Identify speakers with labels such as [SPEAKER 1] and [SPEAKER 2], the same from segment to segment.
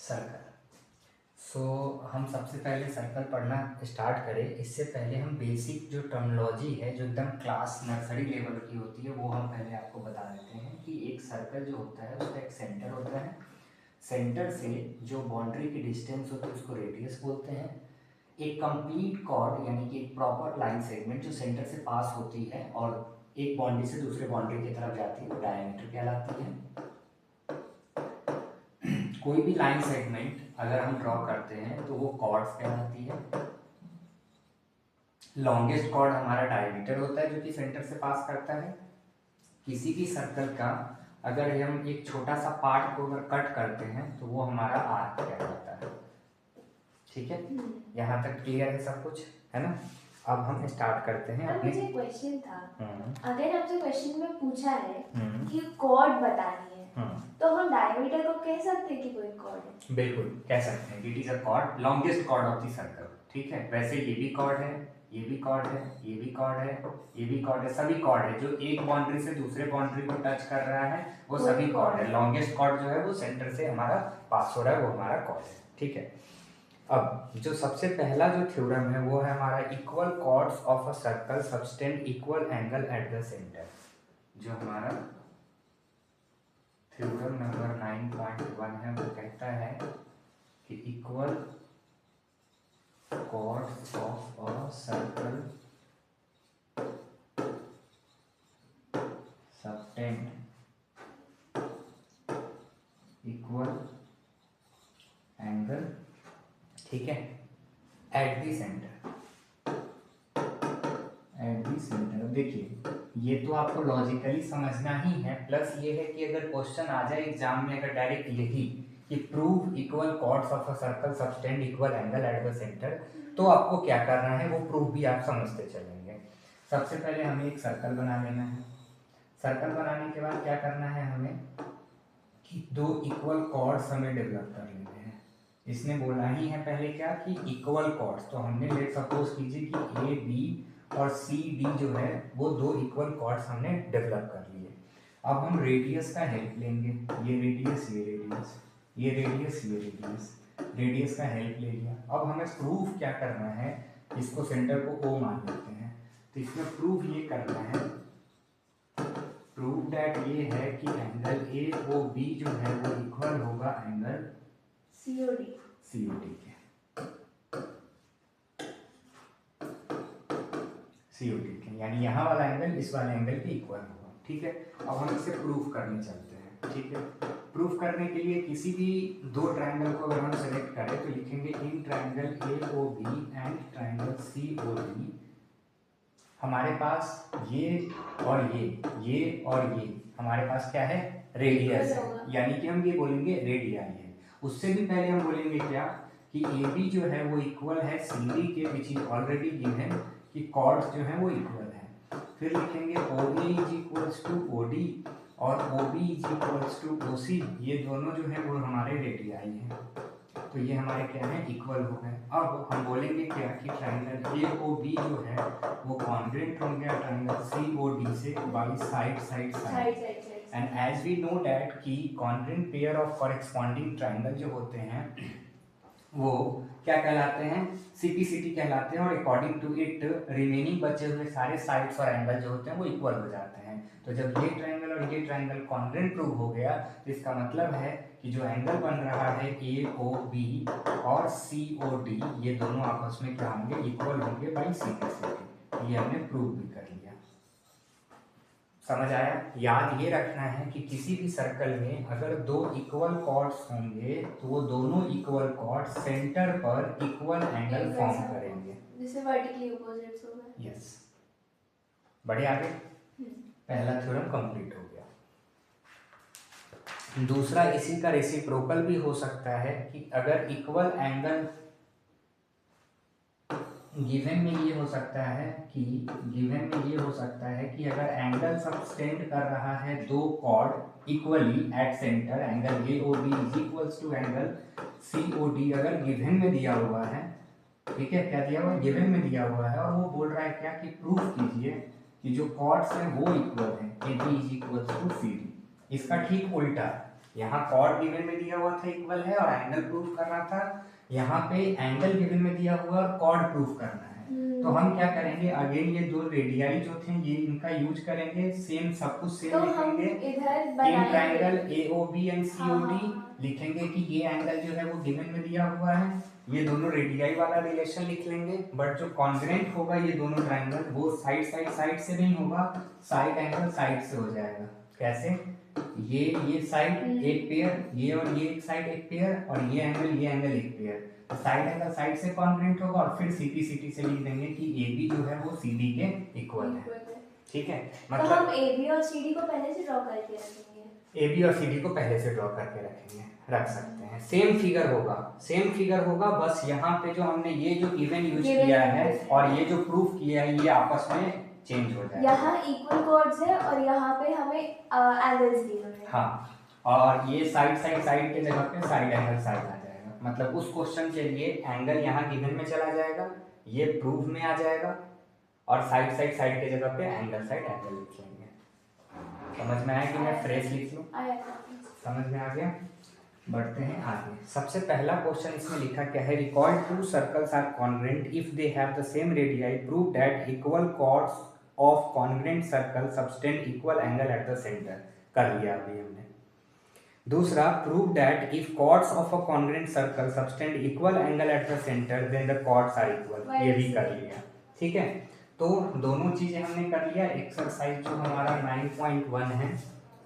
[SPEAKER 1] Circle. सो हम सबसे पहले सर्कल पढ़ना स्टार्ट करें इससे पहले हम बेसिक जो टर्मिनोलॉजी है जो एकदम क्लास नर्सरी लेवल की होती है वो हम पहले आपको बता देते हैं कि एक सर्कल जो होता है उसका एक सेंटर होता है। सेंटर से जो बाउंड्री की डिस्टेंस होती है उसको रेडियस बोलते हैं। एक कंप्लीट कॉर्ड यानी कि एक प्रॉपर लाइन सेगमेंट जो सेंटर से पास होती है और एक बाउंड्री से दूसरे बाउंड्री की तरफ जाती है वो डायमीटर कहलाती है। कोई भी लाइन सेगमेंट अगर हम ड्रॉ करते हैं तो वो कॉर्ड्स कहलाती है। लॉन्गेस्ट कॉर्ड हमारा डायमीटर होता है जो कि सेंटर से पास करता है। किसी भी सर्कल का अगर हम एक छोटा सा पार्ट को अगर कट करते हैं तो वो हमारा आर्क कहलाता है। ठीक है, यहाँ तक क्लियर है सब कुछ, है ना। अब हम स्टार्ट करते हैं अपने।
[SPEAKER 2] मुझे क्वेश्चन था, अगर हमसे क्वेश्चन में पूछा है कि कॉर्ड बतानी है तो हम डायमीटर को कह सकते हैं कि कोई कॉर्ड है?
[SPEAKER 1] बिल्कुल कह सकते हैं, it is a cord, longest chord of the circle. ठीक है, वैसे ये भी कॉर्ड है, ये भी कॉर्ड है, ये भी कॉर्ड है, ये भी कॉर्ड है, सभी कॉर्ड है जो एक बाउंड्री से दूसरे बाउंड्री को टच कर रहा है वो सभी कॉर्ड है। लॉन्गेस्ट कॉर्ड जो है वो सेंटर से हमारा पास हो रहा है वो हमारा कॉर्ड है। ठीक है, अब जो सबसे पहला जो थ्योरम है वो है हमारा equal chords of a circle subtend equal angle at the centre. जो हमारा थ्योरम नंबर 9.1 है वो कहता है कि equal chords of a circle subtend equal angle, ठीक है, at the centre. At the centre देखिए ये तो आपको लॉजिकली समझना ही है, प्लस ये है कि अगर क्वेश्चन आ जाए एग्जाम में अगर डायरेक्ट यही कि prove equal chords of a circle subtend equal angle at the centre तो आपको क्या करना है वो प्रूफ भी आप समझते चलेंगे। सबसे पहले हमें एक सर्कल बना लेना है। सर्कल बनाने के बाद क्या करना है हमें कि दो इक्वल कॉर्ड्स हमें डेवलप कर लेने हैं। इसने बोला ही है पहले क्या कि इक्वल कॉर्ड्स, तो हमने लेट सपोज कीजिए कि ए बी और सी डी जो है वो दो इक्वल कॉर्ड्स हमने डेवलप कर लिए। अब हम रेडियस का हेल्प लेंगे, ये रेडियस ये रेडियस ये रेडियस ये रेडियस, रेडियस का हेल्प ले लिया। अब हमें प्रूफ क्या करना है, इसको सेंटर को ओ मान लेते हैं, तो इसमें प्रूफ ये करना है, प्रूफ दैट ये है कि एंगल ए ओ बी जो है वो इक्वल होगा एंगल
[SPEAKER 2] सीओडी
[SPEAKER 1] के। सीओडी के यानी यहाँ वाला एंगल इस वाले एंगल के इक्वल होगा। ठीक है, अब हम इसे प्रूफ करने चलते हैं। ठीक है, प्रूफ करने के लिए किसी भी दो ट्रायंगल को अगर हम सेलेक्ट करें तो लिखेंगे in triangle A O B and triangle C O D. हमारे पास ये और ये और ये हमारे पास क्या है, रेडियस है, यानी कि हम ये बोलेंगे रेडियाई है। उससे भी पहले हम बोलेंगे क्या कि ए बी जो है वो इक्वल है सी डी के, विच इज ऑलरेडी गिवन कि कॉर्ड्स जो है वो इक्वल है। फिर लिखेंगे O A is equals to O D और O B is equals to O C, ये दोनों जो है वो हमारे रेडियाई हैं, तो ये हमारे क्या है, इक्वल हो गए। अब हम बोलेंगे क्या कि ट्रायंगल ए ओ बी जो है वो कॉन्ग्रुएंट होंगे ट्रायंगल सी ओ डी से by side side side. And as we know that कि congruent pair of corresponding triangle जो होते हैं वो क्या कहलाते हैं, सीपीसीटी कहलाते हैं, और अकॉर्डिंग टू इट रिमेनिंग बचे हुए सारे साइड्स और एंगल जो होते हैं वो इक्वल हो जाते हैं। तो जब ये ट्रायंगल और ये ट्रायंगल कॉन्ग्रुएंट प्रूव हो गया तो इसका मतलब है कि जो एंगल बन रहा है ए ओ बी और सी ओ डी ये दोनों आपस में क्या होंगे, इक्वल होंगे बाई सीपीसीटी। ये हमने प्रूव भी कर लिया। समझ आया? याद ये रखना है कि किसी भी सर्कल में अगर दो इक्वल कॉर्ड्स होंगे तो वो दोनों इक्वल कॉर्ड्स सेंटर पर इक्वल एंगल फॉर्म करेंगे,
[SPEAKER 2] जिससे वर्टिकली अपोजिट्स हो गए।
[SPEAKER 1] यस, बढ़े आगे। पहला थ्योरम कंप्लीट हो गया। दूसरा इसी का रेसिप्रोकल भी हो सकता है कि अगर इक्वल एंगल गिवन में ये हो सकता है कि अगर एंगल सबटेंड कर रहा है दो chord equally at centre, angle A O B is equals to angle C O D अगर गिवन में दिया हुआ है, ठीक है, क्या दिया हुआ है, गिवन में दिया हुआ है, और वो बोल रहा है क्या कि प्रूफ कीजिए कि जो कॉर्ड्स हैं वो इक्वल हैं, A B is equals to C D. इसका ठीक उल्टा यहाँ कॉर्ड गिवन में दिया हुआ था इक्वल है और एंगल प्रूफ करना था, यहाँ पे एंगल गिवन में दिया हुआ और कॉर्ड प्रूफ करना है। तो हम क्या करेंगे, अगेन ये दो रेडियली जो थे ये इनका यूज करेंगे, सेम सब कुछ सेम लिखेंगे। In triangle AOB and COD लिखेंगे कि ये एंगल जो है वो गिवन में दिया हुआ है, ये दोनों रेडियाई वाला रिलेशन लिख लेंगे। बट जो कॉन्ग्रुएंट होगा ये दोनों ट्रायंगल वो साइड से नहीं होगा, साइड एंगल साइड से हो जाएगा। कैसे, ये साइड एक पेयर, ये और ये एक साइड एक पेयर, और ये एंगल एक पेयर। साइड एंगल साइड से कॉन्ग्रुएंट होगा और फिर CP से लिख देंगे कि AB जो है वो CD के इक्वल है। ठीक है,
[SPEAKER 2] मतलब तो हम AB और CD को पहले से ड्रॉ करके रखेंगे।
[SPEAKER 1] AB और CD को पहले से ड्रॉ करके रख सकते हैं। सेम फिगर होगा, बस यहाँ पे जो हमने ये जो गिवन यूज किया है और ये जो प्रूफ किया है ये आपस में चेंज हो जाएगा।
[SPEAKER 2] यहाँ इक्वल कॉर्ड्स है और यहाँ पे हमें एंगल्स दिए हुए हैं।
[SPEAKER 1] हाँ, और ये साइड के जगह पे साइड एंगल साइड आ जाएगा। मतलब उस क्वेश्चन के लिए एंगल यहाँ गिवन में चला जाएगा, ये प्रूफ में आ जाएगा, और साइड के जगह पे एंगल लिख लेंगे। समझ में आया कि मैं फ्रेश लिख लूँ? समझ में आ गया? बढ़ते हैं आगे। सबसे पहला क्वेश्चन इसमें लिखा क्या है, recall two circles are congruent if they have the same radii, prove that equal chords of congruent circle subtend equal angle at the centre. कर लिया अभी हमने। दूसरा, prove that if chords of a congruent circle subtend equal angle at the centre then the chords are equal. ये भी कर लिया। ठीक है, तो दोनों चीजें हमने कर लिया। एक्सरसाइज जो हमारा 9.1 है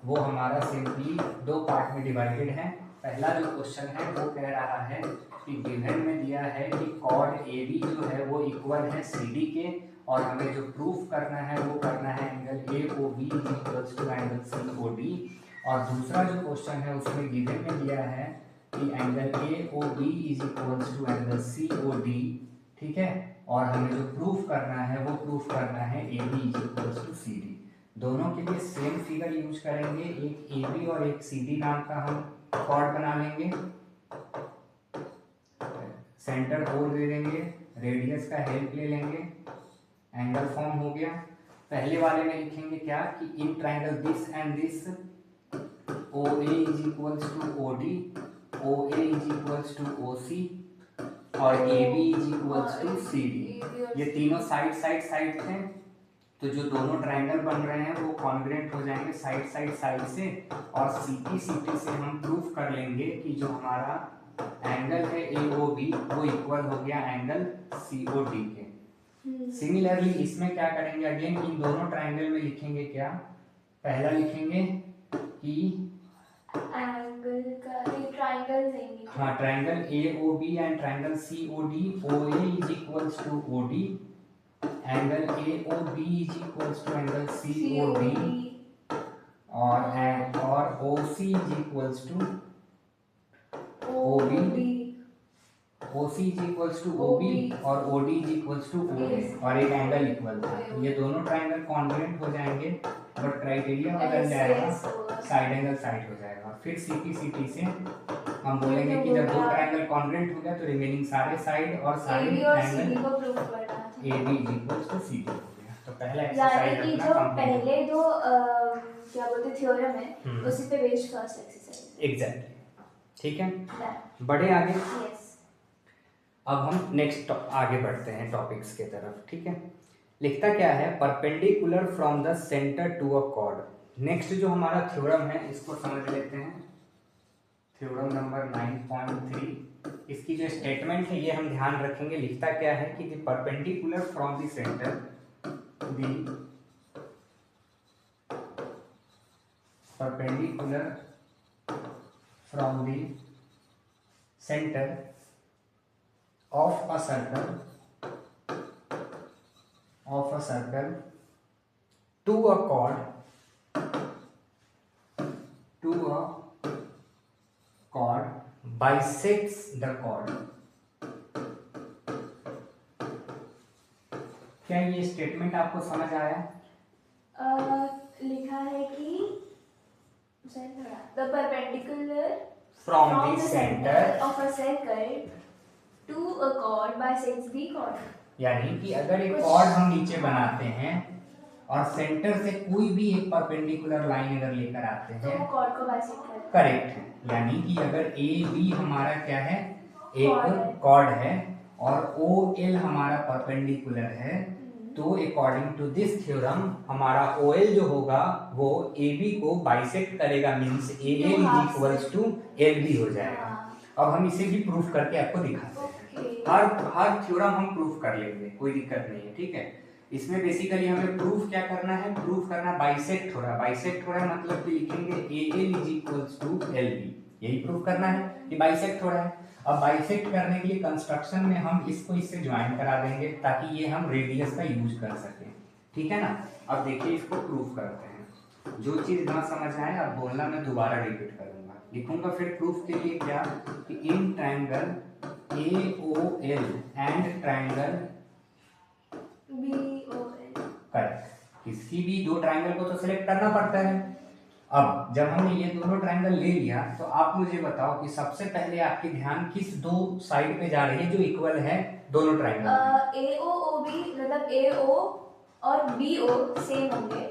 [SPEAKER 1] वो हमारा सिंपली दो पार्ट में डिवाइडेड है। पहला जो क्वेश्चन है वो कह रहा है कि गिवन में दिया है कि कॉर्ड AB जो है वो इक्वल है CD के, और हमें जो प्रूफ करना है वो करना है angle AOB equals to angle COD। और दूसरा जो क्वेश्चन है उसमें गिवन में दिया है कि angle AOB is equals to angle COD। ठीक है, और हमें जो प्रूफ करना है वो प्रूफ करना है AB is equals to CD। दोनों के लिए सेम फिगर यूज करेंगे, एक AB और एक CD नाम का हम कॉर्ड बना लेंगे, सेंटर होल दे देंगे, रेडियस का हेल्प ले लेंगे, एंगल फॉर्म हो गया। पहले वाले में लिखेंगे क्या कि in triangle this and this OA is equals to OD, OA is equals to OC और AB is equals to CD। ये तीनों साइड थे, तो जो दोनों ट्रायंगल बन रहे हैं वो कॉन्ग्रुएंट हो जाएंगे साइड से, और CP से हम प्रूफ कर लेंगे कि जो हमारा एंगल है AOB वो इक्वल हो गया एंगल COD के। सिमिलरली इसमें क्या करेंगे, अगेन इन दोनों ट्रायंगल में लिखेंगे क्या, पहला लिखेंगे कि
[SPEAKER 2] एंगल का ट्रायंगल देंगे।
[SPEAKER 1] हाँ, triangle AOB and triangle COD, OA is equals to OD, angle AOB is equals to angle COD, और OC is equals to OB, OC is equals to OB और OD is equals to OA, और एक angle equal था। तो ये दोनों triangle congruent हो जाएंगे, बट क्राइटेरिया बदल जाएगा, साइड एंगल साइड हो जाएगा। फिर CP से हम बोलेंगे कि जब दो ट्रायंगल कॉन्ग्रुएंट हो गया तो रिमेनिंग सारे साइड और सारे angle AB is equals to CD हो गया। तो पहला एक्सरसाइज अपना
[SPEAKER 2] जो पहले दो क्या बोलते थ्योरम है उसी पे बेस्ड फर्स्ट एक्सरसाइज।
[SPEAKER 1] एग्जैक्टली, ठीक है, बढ़े आगे। अब हम नेक्स्ट आगे बढ़ते हैं टॉपिक्स के तरफ। ठीक है, लिखता क्या है, perpendicular from the centre to a chord. Next जो हमारा थ्योरम है इसको समझ लेते हैं, थ्योरम नंबर 9.3। इसकी जो स्टेटमेंट है ये हम ध्यान रखेंगे। लिखता क्या है कि perpendicular from the centre, perpendicular from the centre of a circle to a chord bisects the chord। क्या ये स्टेटमेंट आपको समझ आया?
[SPEAKER 2] लिखा है कि the perpendicular
[SPEAKER 1] from the center
[SPEAKER 2] of a circle to a chord bisects the chord।
[SPEAKER 1] यानी कि अगर एक कॉर्ड हम नीचे बनाते हैं और सेंटर से कोई भी एक परपेंडिकुलर लाइन अगर लेकर आते
[SPEAKER 2] तो
[SPEAKER 1] हैं
[SPEAKER 2] वो कॉर्ड को बाइसेक्ट करता है।
[SPEAKER 1] करेक्ट है, यानी कि अगर ए बी हमारा क्या है,
[SPEAKER 2] Chord है।
[SPEAKER 1] एक कॉर्ड है और ओ एल हमारा परपेंडिकुलर है, तो अकॉर्डिंग टू दिस थ्योरम हमारा ओ एल जो होगा वो ए बी को बाइसेक्ट करेगा, means A L is equals to L B हो जाएगा। अब हम इसे भी प्रूफ करके आपको दिखाते हैं। हर थ्योरम हम प्रूफ कर लेंगे, कोई दिक्कत नहीं है, ठीक है। इसमें बेसिकली हमें प्रूफ क्या करना है, प्रूफ करना बाइसेक्ट हो रहा है। बाइसेक्ट हो रहा है मतलब कि लिखेंगे A L is equals to L B, यही प्रूफ करना है कि बाइसेक्ट हो रहा है। अब बाइसेक्ट करने के लिए कंस्ट्रक्शन में हम इसको इससे ज्वाइन करा देंगे ताकि ये हम रेडियस का यूज कर सकें, ठीक है ना। अब देखिए इसको प्रूफ करते हैं। जो चीज ना समझ आए अब बोलना, मैं दोबारा रिपीट करूंगा, लिखूंगा फिर प्रूफ के लिए क्या कि in triangle AOL and triangle
[SPEAKER 2] BOL,
[SPEAKER 1] correct, किसी भी दो ट्रायंगल को तो सिलेक्ट करना पड़ता है। अब जब हमने ये दोनों ट्रायंगल ले लिया तो आप मुझे बताओ कि सबसे पहले आपकी ध्यान किस दो साइड पे जा रही है जो इक्वल है दोनों ट्रायंगल में?
[SPEAKER 2] AOB मतलब AO और BO सेम होंगे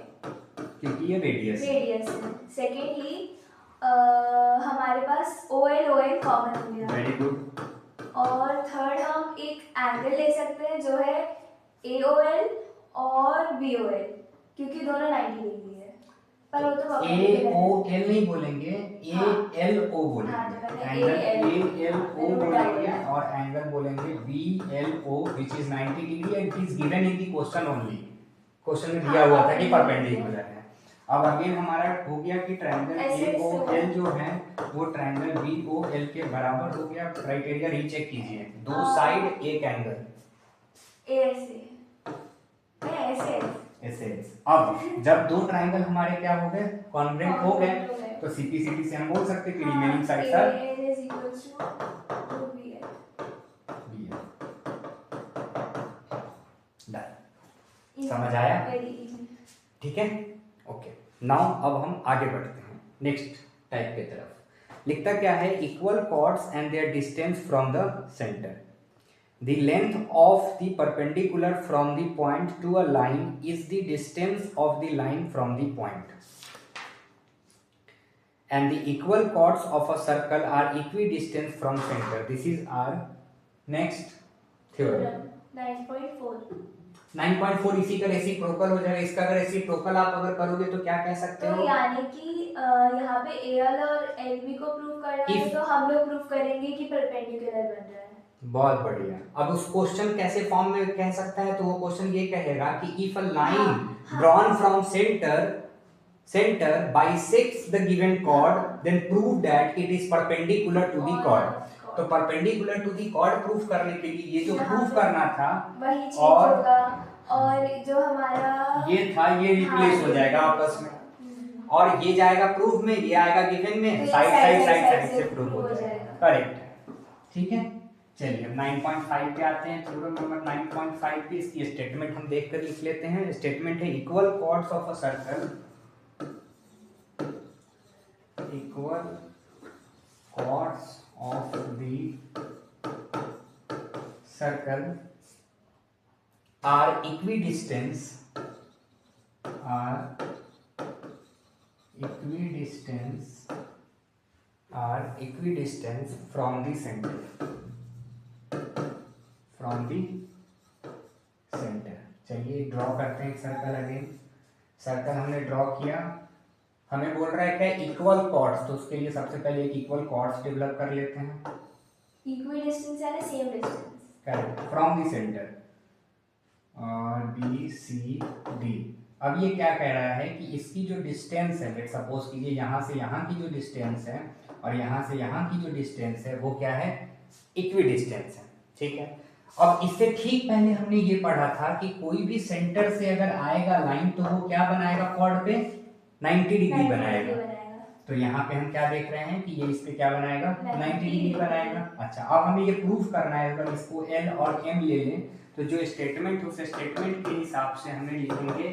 [SPEAKER 1] क्योंकि ये रेडियस है।
[SPEAKER 2] सेकेंडली हमारे पास OL OL कॉमन हो गया।
[SPEAKER 1] Very good.
[SPEAKER 2] और थर्ड हम एक एंगल ले सकते हैं जो है AOL और BOL, क्योंकि दोनों 90 डिग्री है। पर वो तो
[SPEAKER 1] AOL नहीं बोलेंगे, ALO बोलेंगे। एंगल ALO बोलेंगे और एंगल बोलेंगे BLO which is 90 degree and it is given in the question only। Question में दिया हुआ था कि परपेंडिकुलर है। अब अगेन हमारा हो गया कि ट्रायंगल AOL जो है वो ट्रायंगल BOL के बराबर हो गया। क्राइटेरिया रीचेक कीजिए, दो साइड एक एंगल ऐसे। अब जब दो ट्रायंगल हमारे क्या हो गए, कॉन्ग्रुएंट हो गए, तो सीपीसीटी से हम बोल सकते हैं कि रिमेनिंग साइड्स आर समझ आया? ठीक है, ओके। नाउ अब हम आगे बढ़ते हैं नेक्स्ट टाइप की तरफ। लिखता क्या है, equal chords and their distance from the centre. The length of the perpendicular from the point to a line is the distance of the line from the point. And the equal chords of a circle are equidistant from center. This is our next theorem.
[SPEAKER 2] 9.4
[SPEAKER 1] 9.4 इसी का reciprocal हो जाएगा। इसका अगर reciprocal आप अगर करोगे तो क्या कह सकते हो?
[SPEAKER 2] तो यानी कि यहाँ पे AL और LB को प्रूव करना है तो हम लोग प्रूव करेंगे कि परपेंडिकुलर बन रहा है।
[SPEAKER 1] बहुत बढ़िया। अब उस क्वेश्चन कैसे फॉर्म में कह सकता है, तो वो क्वेश्चन ये कहेगा कि if a line drawn from centre bisects the given chord then prove that it is perpendicular to the chord. तो perpendicular to the chord proof करने के लिए ये जो प्रूफ करना था
[SPEAKER 2] वही चीज होगा, और जो हमारा
[SPEAKER 1] ये था ये रिप्लेस हो जाएगा आपस में, और ये जाएगा प्रूफ में, ये आएगा गिवन में, साइड से प्रूफ हो जाएगा। करेक्ट है, ठीक है। चलिए 9.5 पे आते हैं। थ्योरम नंबर 9.5 पे इसकी स्टेटमेंट हम देखकर लिख लेते हैं। स्टेटमेंट है equal chords of a circle, equal chords of the circle are equidistance from the centre. चलिए ड्रॉ करते हैं एक सर्कल। अगेन सर्कल हमने ड्रॉ किया, हमें बोल रहा है क्या, इक्वल कॉर्ड्स, तो उसके लिए सबसे पहले एक इक्वल कॉर्ड्स डेवलप कर लेते हैं।
[SPEAKER 2] इक्विडिस्टेंस यानी same distance,
[SPEAKER 1] correct, from the centre BCD। अब ये क्या कह रहा है कि इसकी जो डिस्टेंस है, लेट सपोज कीजिए यहाँ से यहाँ की जो डिस्टेंस है और यहाँ से यहाँ की जो डिस्टेंस है वो क्या है, इक्विडिस्टेंस है, ठीक है। अब इससे ठीक पहले हमने ये पढ़ा था कि कोई भी सेंटर से अगर आएगा लाइन तो वो क्या बनाएगा, कॉर्ड पे 90 डिग्री बनाएगा। तो यहाँ पे हम क्या देख रहे हैं कि ये इस पे क्या बनाएगा, 90 डिग्री बनाएगा। अच्छा, अब हमें ये प्रूफ करना है, अगर इसको L और M ले लें तो जो स्टेटमेंट, उस स्टेटमेंट के हिसाब से हमें लिखेंगे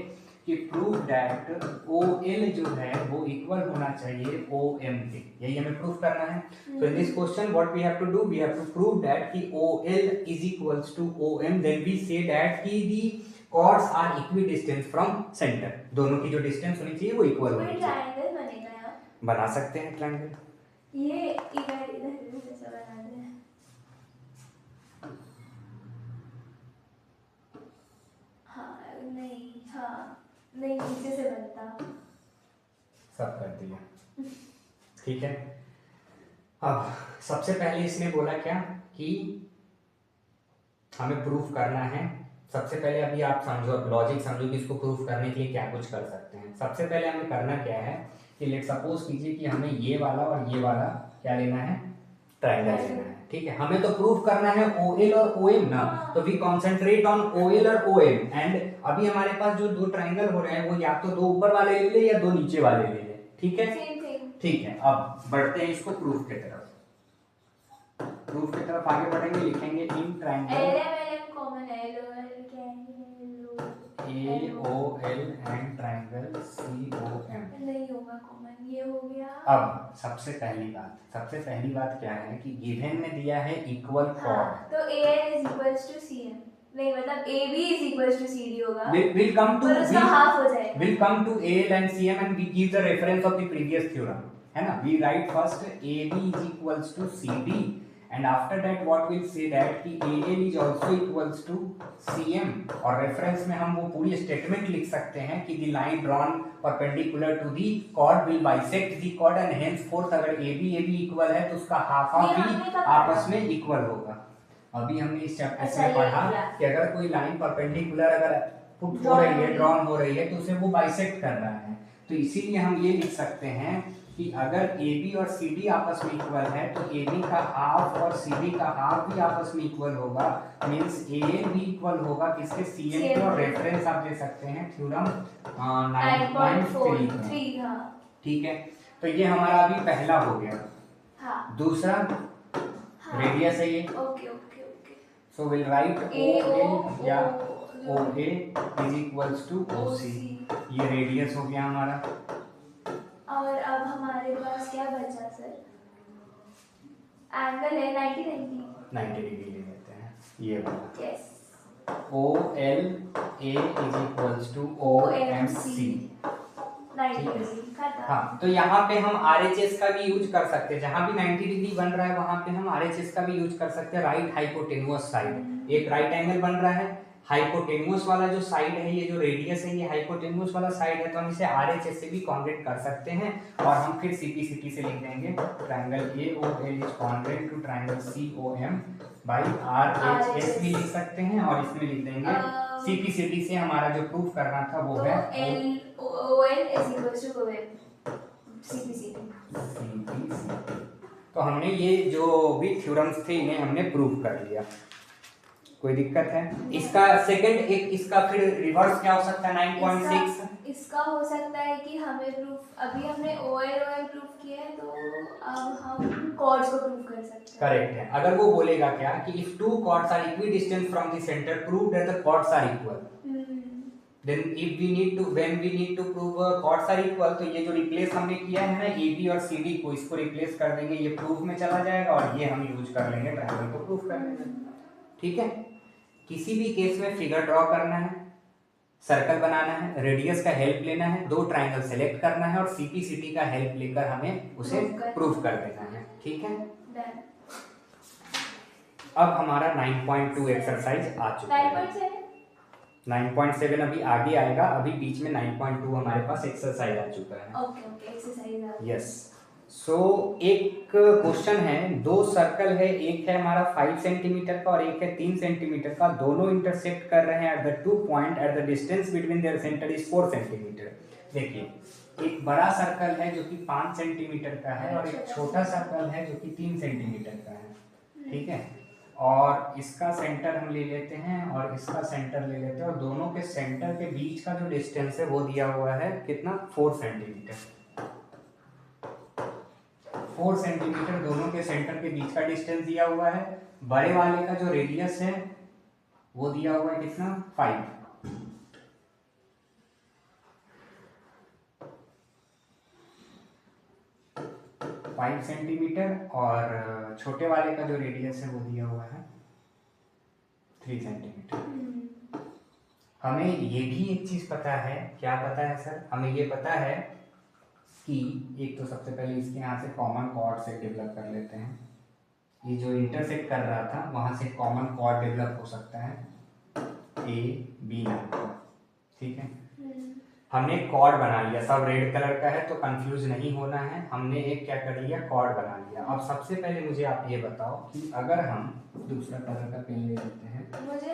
[SPEAKER 1] कि प्रूव दैट OL जो है वो इक्वल होना चाहिए OM के, यही हमें प्रूफ करना है। तो in this question what we have to do, we have to prove that कि OL is equals to OM, then we say that कि the chords are equidistance from centre, दोनों की जो डिस्टेंस होनी चाहिए वो इक्वल
[SPEAKER 2] कोई
[SPEAKER 1] होनी चाहिए।
[SPEAKER 2] ट्रायंगल बनेगा यहाँ,
[SPEAKER 1] बना सकते हैं ट्रायंगल।
[SPEAKER 2] ये इधर इधर जैसा बना दे। हाँ नहीं नीचे से बनता।
[SPEAKER 1] सब कर दिया, ठीक है। अब सबसे पहले इसने बोला क्या कि हमें प्रूफ करना है। सबसे पहले अभी आप समझो, लॉजिक समझो कि इसको प्रूफ करने के लिए क्या कुछ कर सकते हैं। सबसे पहले हमें करना क्या है कि लेट सपोज कीजिए कि हमें ये वाला और ये वाला क्या लेना है, ट्रायंगल लेना है, ठीक है। हमें तो प्रूफ करना है OL और OM ना, तो वी कॉन्सेंट्रेट ऑन OL और OM। एंड अभी हमारे पास जो दो ट्रायंगल हो रहे हैं वो या तो दो ऊपर वाले ले ले या दो नीचे वाले ले ले, ठीक है। ठीक है, अब बढ़ते हैं इसको प्रूफ की तरफ। प्रूफ की तरफ आगे बढ़ेंगे, लिखेंगे in triangle AOL and triangle COM।
[SPEAKER 2] नहीं होगा कॉमन, ये हो गया।
[SPEAKER 1] अब सबसे पहली बात क्या है कि गिवन में दिया है इक्वल कॉर्ड,
[SPEAKER 2] तो AL is equals to CM, नहीं मतलब AB is equals to CD होगा।
[SPEAKER 1] we'll come to
[SPEAKER 2] पर उसका हाफ हो जाएगा।
[SPEAKER 1] we'll come to AL and CM and we give the reference of the previous theorem, है ना। we write first AB is equals to CD and after that what we'll say that कि AL is also equals to CM, और reference में हम वो पूरी statement लिख सकते हैं कि the line drawn perpendicular to the chord will bisect the chord and henceforth अगर AB इक्वल है तो उसका हाफ भी आपस में इक्वल होगा। अभी हमने इस चैप्टर में पढ़ा कि अगर कोई लाइन परपेंडिकुलर अगर पुट हो रही है, ड्रॉन हो रही है, तो उसे वो बाइसेक्ट कर रहा है। तो इसीलिए हम ये लिख सकते हैं कि अगर AB और CD आपस में इक्वल है तो AB का हाफ और CD का हाफ भी आपस में इक्वल होगा, मींस AL भी इक्वल होगा किसके, CM के। और रेफरेंस आप दे सकते हैं थ्योरम 9.43 का, ठीक है। तो ये हमारा अभी पहला हो गया। दूसरा रेडियस है ये, so we'll write OL या OA is equals to OC, ये रेडियस हो गया हमारा।
[SPEAKER 2] और अब हमारे पास क्या बचा सर, एंगल है 90
[SPEAKER 1] डिग्री ले लेते हैं ये वाला।
[SPEAKER 2] Yes,
[SPEAKER 1] OLA is equals to OMC,
[SPEAKER 2] 90 degree.
[SPEAKER 1] हाँ, तो यहाँ पे हम RHS का भी यूज कर सकते हैं, जहाँ भी 90 डिग्री बन रहा है वहाँ पे हम RHS का भी यूज कर सकते हैं। राइट हाइपोटेन्यूअस साइड, एक राइट एंगल बन रहा है, हाइपोटेन्यूअस वाला जो साइड है, ये जो रेडियस है ये हाइपोटेन्यूअस वाला साइड है, तो हम इसे RHS से भी कॉन्ग्रेट कर सकते हैं। और हम फिर CPCT से लिख देंगे triangle AOL is congruent to triangle COM by RHS भी लिख सकते हैं, और इसमें लिख देंगे CPCT से हमारा जो प्रूफ करना था वो है
[SPEAKER 2] OL is equals to OM CPCT।
[SPEAKER 1] तो हमने ये जो भी थ्योरम्स थे इन्हें हमने प्रूव कर लिया। कोई दिक्कत है? इसका सेकंड एक इसका फिर रिवर्स क्या हो सकता है 9.6?
[SPEAKER 2] इसका हो सकता है कि हमें प्रूफ, अभी हमने OL प्रूफ किया है तो अब हम कॉर्ड्स को प्रूफ कर सकते हैं।
[SPEAKER 1] करेक्ट है। अगर वो बोलेगा क्या कि if two chords are equidistance from the centre prove that the chords are equal, then if we need to when we need to prove chords are equal, तो ये जो रिप्लेस हमने किया है ना AB और CD को, इसको रिप्लेस कर देंगे, ये प्रूफ में चला जाएगा और ये हम यूज कर लेंगे ट्रायंगल को प्रूफ करने में। ठीक है। किसी भी केस में फिगर ड्रॉ करना है, सर्कल बनाना है, रेडियस का हेल्प लेना है, दो ट्रायंगल सेलेक्ट करना है और CPCT का हेल्प लेकर हमें उसे प्रूफ कर देना है। ठीक है। अब हमारा 9.2 एक्सरसाइज आ चुका है। 9.7 अभी आगे आएगा, अभी बीच में 9.2 हमारे पास एक्सरसाइज आ चुका है।
[SPEAKER 2] ओके एक्सरसाइज आ गया।
[SPEAKER 1] यस। सो एक क्वेश्चन है, दो सर्कल है, एक है हमारा 5 सेंटीमीटर का और एक है 3 सेंटीमीटर का, दोनों इंटरसेक्ट कर रहे हैं at the 2 point at the distance between their centre is 4 centimetre. देखिए, एक बड़ा सर्कल है जो कि 5 सेंटीमीटर का है और एक छोटा सर्कल है जो कि 3 सेंटीमीटर का है। ठीक है। और इसका सेंटर हम ले लेते हैं और इसका सेंटर ले लेते हैं, और दोनों के सेंटर के बीच का जो डिस्टेंस है वो दिया हुआ है कितना, 4 सेंटीमीटर। 4 सेंटीमीटर दोनों के सेंटर के बीच का डिस्टेंस दिया हुआ है। बड़े वाले का जो रेडियस है वो दिया हुआ है कितना, 5 सेंटीमीटर, और छोटे वाले का जो रेडियस है वो दिया हुआ है 3 सेंटीमीटर। हमें ये भी एक चीज़ पता है, क्या पता है सर? हमें ये पता है कि एक तो सबसे पहले इसके यहाँ से कॉमन कॉर्ड सेट डेवलप कर लेते हैं। ये जो इंटरसेक्ट कर रहा था वहाँ से कॉमन कॉर्ड डेवलप हो सकता है ए बी नाम का, ठीक है। हमने एक कॉर्ड बना लिया, सब रेड कलर का है तो कंफ्यूज नहीं होना है। हमने एक क्या कर लिया, कॉर्ड बना लिया। अब सबसे पहले मुझे आप ये बताओ कि अगर हम दूसरा कलर का पेन ले लेते हैं,
[SPEAKER 2] मुझे